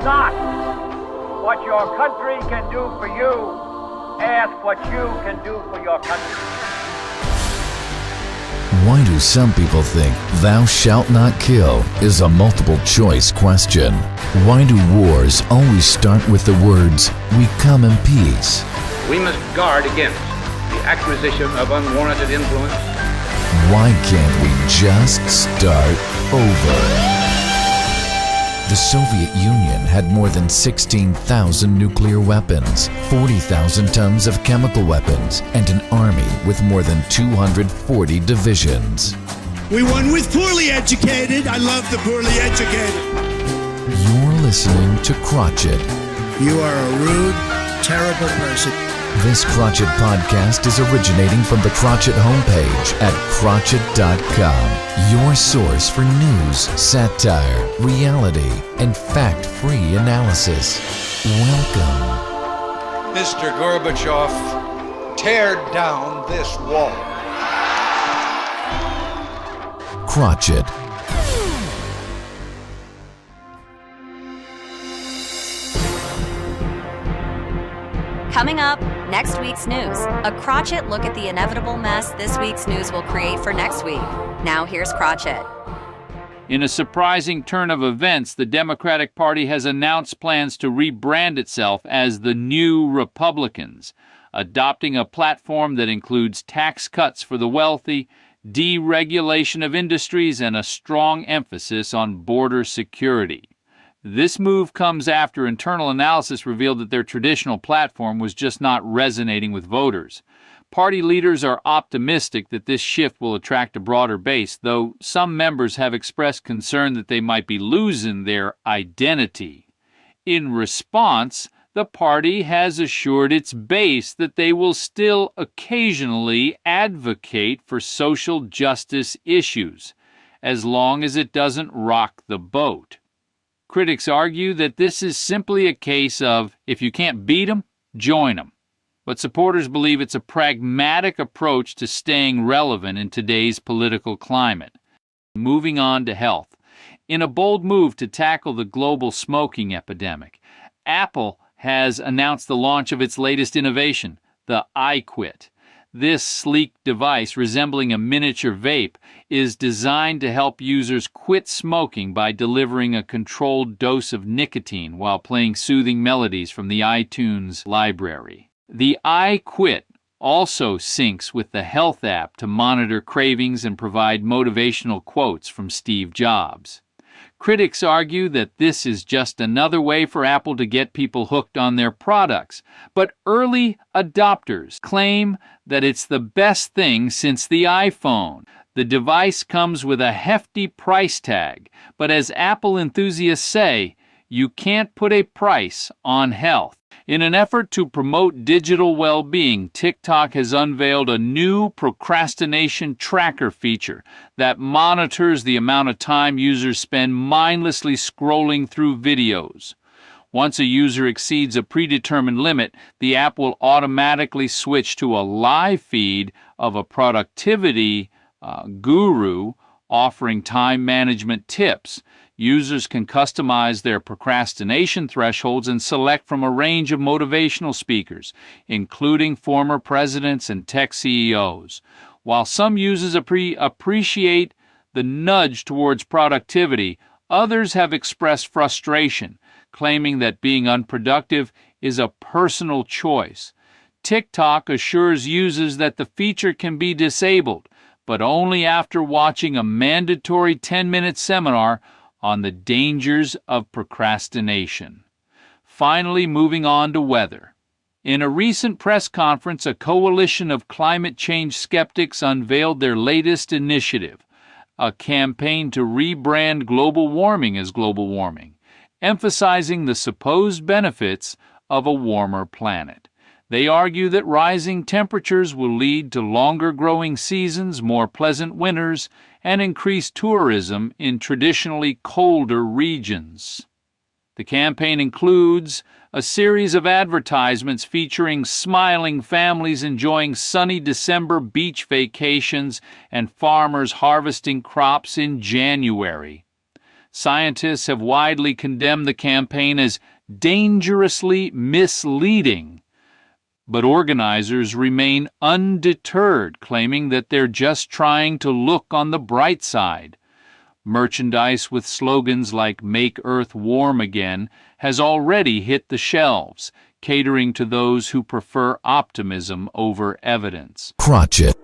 not what your country can do for you. Ask what you can do for your country. Why do some people think "thou shalt not kill" is a multiple choice question? Why do wars always start with the words, "we come in peace"? We must guard against the acquisition of unwarranted influence. Why can't we just start over? The Soviet Union had more than 16,000 nuclear weapons, 40,000 tons of chemical weapons, and an army with more than 240 divisions. We won with poorly educated. I love the poorly educated. You're listening to Krotchett. You are a rude, terrible person. This Krotchett podcast is originating from the Krotchett homepage at Krotchett.com, your source for news, satire, reality, and fact-free analysis. Welcome. Mr. Gorbachev, tear down this wall. Krotchett. Coming up, next week's news. A Krotchett look at the inevitable mess this week's news will create for next week. Now here's Krotchett. In a surprising turn of events, the Democratic Party has announced plans to rebrand itself as the New Republicans, adopting a platform that includes tax cuts for the wealthy, deregulation of industries, and a strong emphasis on border security. This move comes after internal analysis revealed that their traditional platform was just not resonating with voters. Party leaders are optimistic that this shift will attract a broader base, though some members have expressed concern that they might be losing their identity. In response, the party has assured its base that they will still occasionally advocate for social justice issues, as long as it doesn't rock the boat. Critics argue that this is simply a case of, if you can't beat 'em, join 'em. But supporters believe it's a pragmatic approach to staying relevant in today's political climate. Moving on to health. In a bold move to tackle the global smoking epidemic, Apple has announced the launch of its latest innovation, the iQuit. This sleek device, resembling a miniature vape, is designed to help users quit smoking by delivering a controlled dose of nicotine while playing soothing melodies from the iTunes library. The iQuit also syncs with the Health app to monitor cravings and provide motivational quotes from Steve Jobs. Critics argue that this is just another way for Apple to get people hooked on their products, but early adopters claim that it's the best thing since the iPhone. The device comes with a hefty price tag, but as Apple enthusiasts say, you can't put a price on health. In an effort to promote digital well-being, TikTok has unveiled a new procrastination tracker feature that monitors the amount of time users spend mindlessly scrolling through videos. Once a user exceeds a predetermined limit, the app will automatically switch to a live feed of a productivity guru offering time management tips. Users can customize their procrastination thresholds and select from a range of motivational speakers, including former presidents and tech CEOs. While some users appreciate the nudge towards productivity, others have expressed frustration, claiming that being unproductive is a personal choice. TikTok assures users that the feature can be disabled, but only after watching a mandatory 10-minute seminar on the dangers of procrastination. Finally, moving on to weather. In a recent press conference, a coalition of climate change skeptics unveiled their latest initiative, a campaign to rebrand global warming as global warming, emphasizing the supposed benefits of a warmer planet. They argue that rising temperatures will lead to longer growing seasons, more pleasant winters, and increased tourism in traditionally colder regions. The campaign includes a series of advertisements featuring smiling families enjoying sunny December beach vacations and farmers harvesting crops in January. Scientists have widely condemned the campaign as dangerously misleading. But organizers remain undeterred, claiming that they're just trying to look on the bright side. Merchandise with slogans like "Make Earth Warm Again" has already hit the shelves, catering to those who prefer optimism over evidence. Krotchett.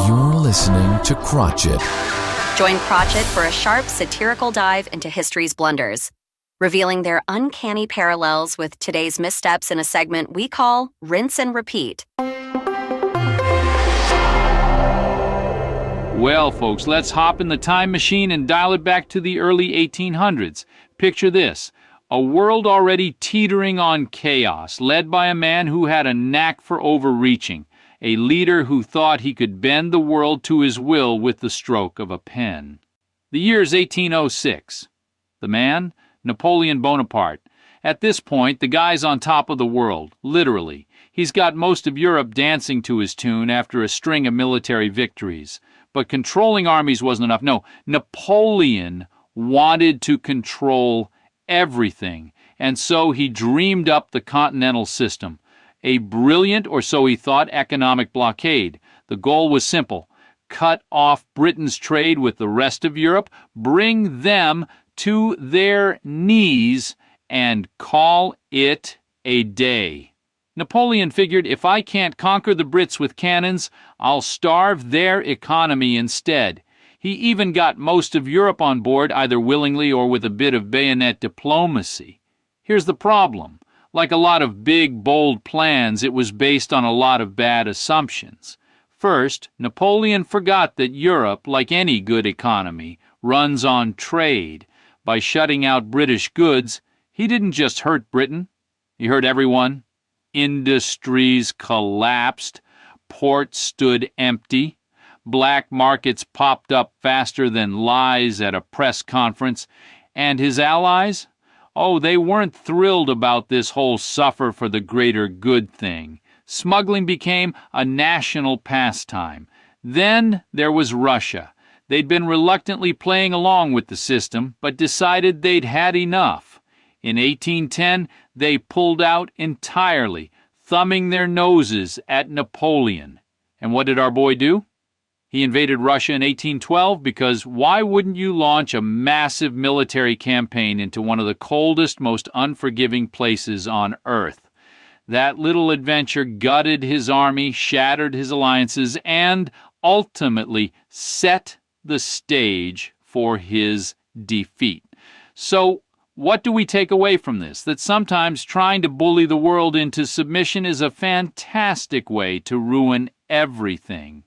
You're listening to Krotchett. Join Krotchett for a sharp, satirical dive into history's blunders, revealing their uncanny parallels with today's missteps in a segment we call Rinse and Repeat. Well, folks, let's hop in the time machine and dial it back to the early 1800s. Picture this: a world already teetering on chaos, led by a man who had a knack for overreaching, a leader who thought he could bend the world to his will with the stroke of a pen. The year's 1806. The man? Napoleon Bonaparte. At this point, the guy's on top of the world, literally. He's got most of Europe dancing to his tune after a string of military victories. But controlling armies wasn't enough. No, Napoleon wanted to control everything, and so he dreamed up the continental system. A brilliant, or so he thought, economic blockade. The goal was simple: cut off Britain's trade with the rest of Europe, bring them to their knees, and call it a day. Napoleon figured, if I can't conquer the Brits with cannons, I'll starve their economy instead. He even got most of Europe on board, either willingly or with a bit of bayonet diplomacy. Here's the problem. Like a lot of big, bold plans, it was based on a lot of bad assumptions. First, Napoleon forgot that Europe, like any good economy, runs on trade. By shutting out British goods, he didn't just hurt Britain, he hurt everyone. Industries collapsed, ports stood empty, black markets popped up faster than lies at a press conference, and his allies? Oh, they weren't thrilled about this whole suffer for the greater good thing. Smuggling became a national pastime. Then there was Russia. They'd been reluctantly playing along with the system, but decided they'd had enough. In 1810, they pulled out entirely, thumbing their noses at Napoleon. And what did our boy do? He invaded Russia in 1812 because why wouldn't you launch a massive military campaign into one of the coldest, most unforgiving places on Earth? That little adventure gutted his army, shattered his alliances, and ultimately set the stage for his defeat. So, what do we take away from this? That sometimes trying to bully the world into submission is a fantastic way to ruin everything.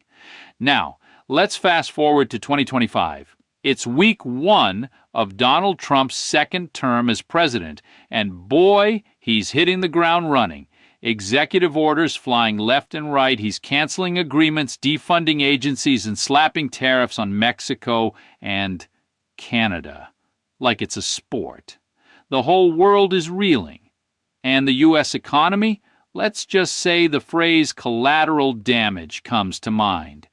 Now, let's fast forward to 2025. It's week 1 of Donald Trump's second term as president, and boy, he's hitting the ground running. Executive orders flying left and right. He's canceling agreements, defunding agencies, and slapping tariffs on Mexico and Canada. Like it's a sport. The whole world is reeling. And the U.S. economy? Let's just say the phrase collateral damage comes to mind.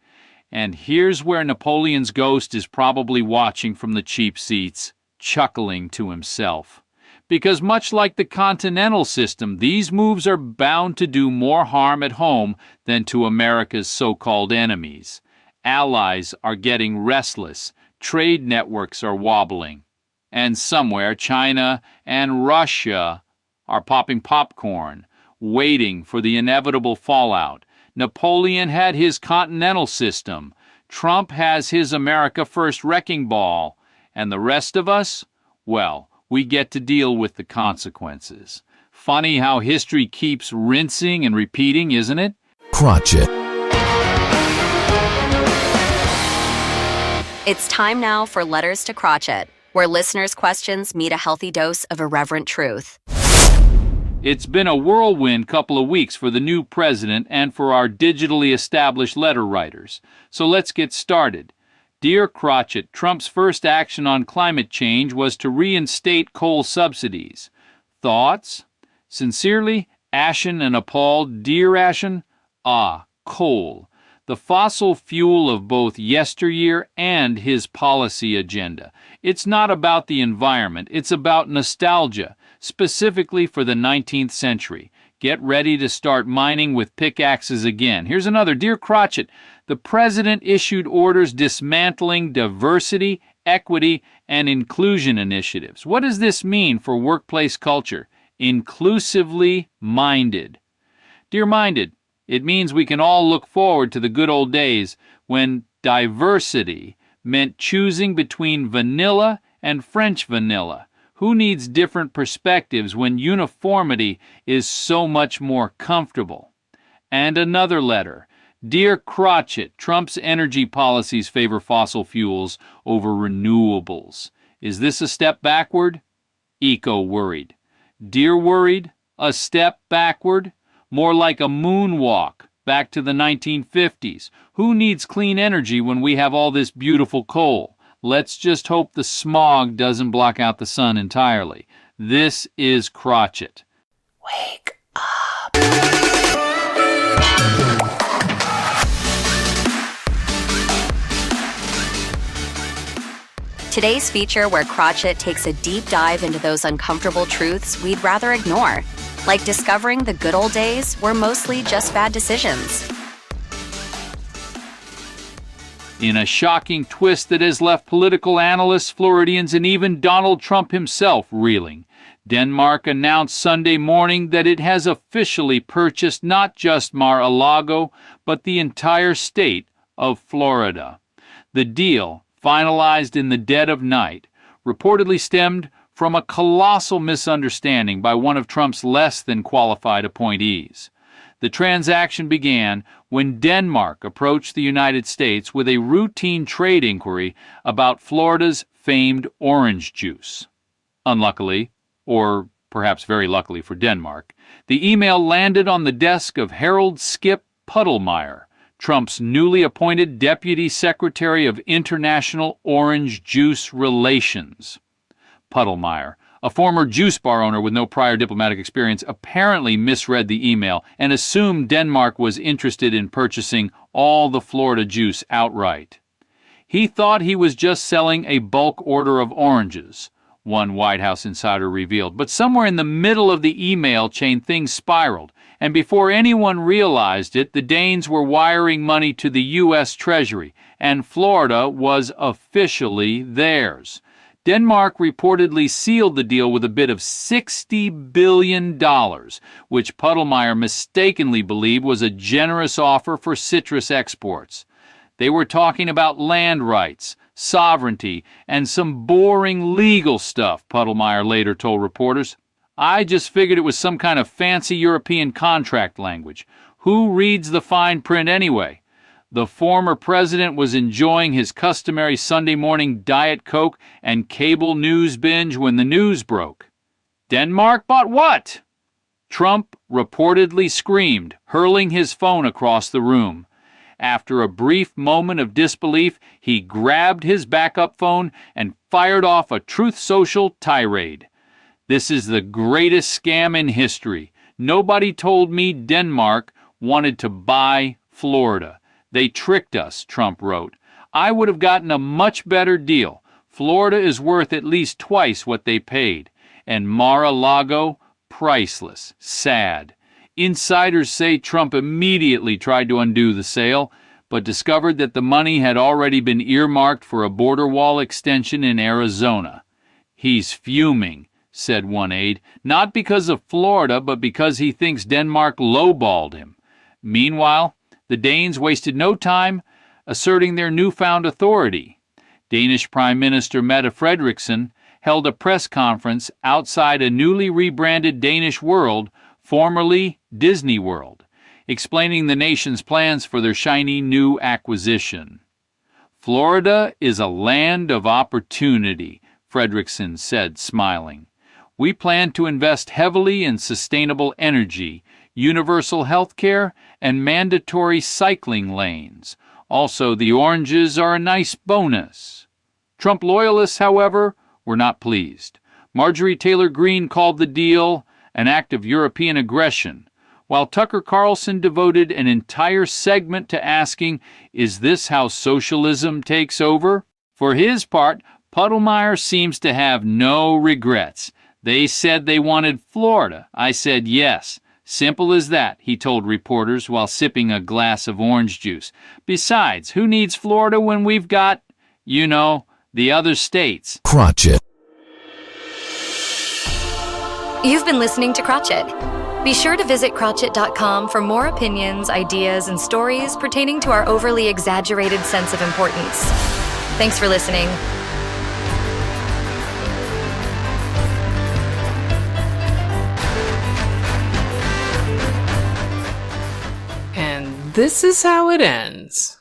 And here's where Napoleon's ghost is probably watching from the cheap seats, chuckling to himself. Because much like the continental system, these moves are bound to do more harm at home than to America's so-called enemies. Allies are getting restless. Trade networks are wobbling. And somewhere, China and Russia are popping popcorn, waiting for the inevitable fallout. Napoleon had his continental system. Trump has his America First wrecking ball. And the rest of us? Well, we get to deal with the consequences. Funny how history keeps rinsing and repeating, isn't it? Krotchett. It's time now for Letters to Krotchett, where listeners' questions meet a healthy dose of irreverent truth. It's been a whirlwind couple of weeks for the new president and for our digitally established letter writers. So let's get started. Dear Krotchett, Trump's first action on climate change was to reinstate coal subsidies. Thoughts? Sincerely, Ashen and appalled. Dear Ashen, Coal, the fossil fuel of both yesteryear and his policy agenda. It's not about the environment, it's about nostalgia, specifically for the 19th century. Get ready to start mining with pickaxes again. Here's another. Dear Krotchett, the President issued orders dismantling diversity, equity, and inclusion initiatives. What does this mean for workplace culture? Inclusively minded. Dear Minded, it means we can all look forward to the good old days when diversity meant choosing between vanilla and French vanilla. Who needs different perspectives when uniformity is so much more comfortable? And another letter. Dear Krotchett, Trump's energy policies favor fossil fuels over renewables. Is this a step backward? Eco-worried. Dear Worried, a step backward? More like a moonwalk back to the 1950s. Who needs clean energy when we have all this beautiful coal? Let's just hope the smog doesn't block out the sun entirely. This is Krotchett. Wake up. Today's feature, where Krotchett takes a deep dive into those uncomfortable truths we'd rather ignore, like discovering the good old days were mostly just bad decisions. In a shocking twist that has left political analysts, Floridians, and even Donald Trump himself reeling, Denmark announced Sunday morning that it has officially purchased not just Mar-a-Lago, but the entire state of Florida. The deal, finalized in the dead of night, reportedly stemmed from a colossal misunderstanding by one of Trump's less than qualified appointees. The transaction began when Denmark approached the United States with a routine trade inquiry about Florida's famed orange juice. Unluckily, or perhaps very luckily for Denmark, the email landed on the desk of Harold Skip Puddlemeyer, Trump's newly appointed Deputy Secretary of International Orange Juice Relations. Puddlemeyer, a former juice bar owner with no prior diplomatic experience, apparently misread the email and assumed Denmark was interested in purchasing all the Florida juice outright. He thought he was just selling a bulk order of oranges, one White House insider revealed. But somewhere in the middle of the email chain, things spiraled, and before anyone realized it, the Danes were wiring money to the U.S. Treasury, and Florida was officially theirs. Denmark reportedly sealed the deal with a bid of $60 billion, which Puddlemeyer mistakenly believed was a generous offer for citrus exports. They were talking about land rights, sovereignty, and some boring legal stuff, Puddlemeyer later told reporters. I just figured it was some kind of fancy European contract language. Who reads the fine print anyway? The former president was enjoying his customary Sunday morning Diet Coke and cable news binge when the news broke. Denmark bought what? Trump reportedly screamed, hurling his phone across the room. After a brief moment of disbelief, he grabbed his backup phone and fired off a Truth Social tirade. This is the greatest scam in history. Nobody told me Denmark wanted to buy Florida. They tricked us, Trump wrote. I would have gotten a much better deal. Florida is worth at least twice what they paid. And Mar-a-Lago, priceless. Sad. Insiders say Trump immediately tried to undo the sale, but discovered that the money had already been earmarked for a border wall extension in Arizona. He's fuming, said one aide, not because of Florida, but because he thinks Denmark lowballed him. Meanwhile, the Danes wasted no time asserting their newfound authority. Danish Prime Minister Mette Frederiksen held a press conference outside a newly rebranded Danish World, formerly Disney World, explaining the nation's plans for their shiny new acquisition. Florida is a land of opportunity, Frederiksen said, smiling. We plan to invest heavily in sustainable energy, universal health care, and mandatory cycling lanes. Also, the oranges are a nice bonus. Trump loyalists, however, were not pleased. Marjorie Taylor Greene called the deal an act of European aggression, while Tucker Carlson devoted an entire segment to asking, "Is this how socialism takes over?" For his part, Puddlemeyer seems to have no regrets. "They said they wanted Florida. I said yes. Simple as that," he told reporters while sipping a glass of orange juice. "Besides, who needs Florida when we've got, you know, the other states?" Krotchett. You've been listening to Krotchett. Be sure to visit Krotchett.com for more opinions, ideas, and stories pertaining to our overly exaggerated sense of importance. Thanks for listening. And this is how it ends.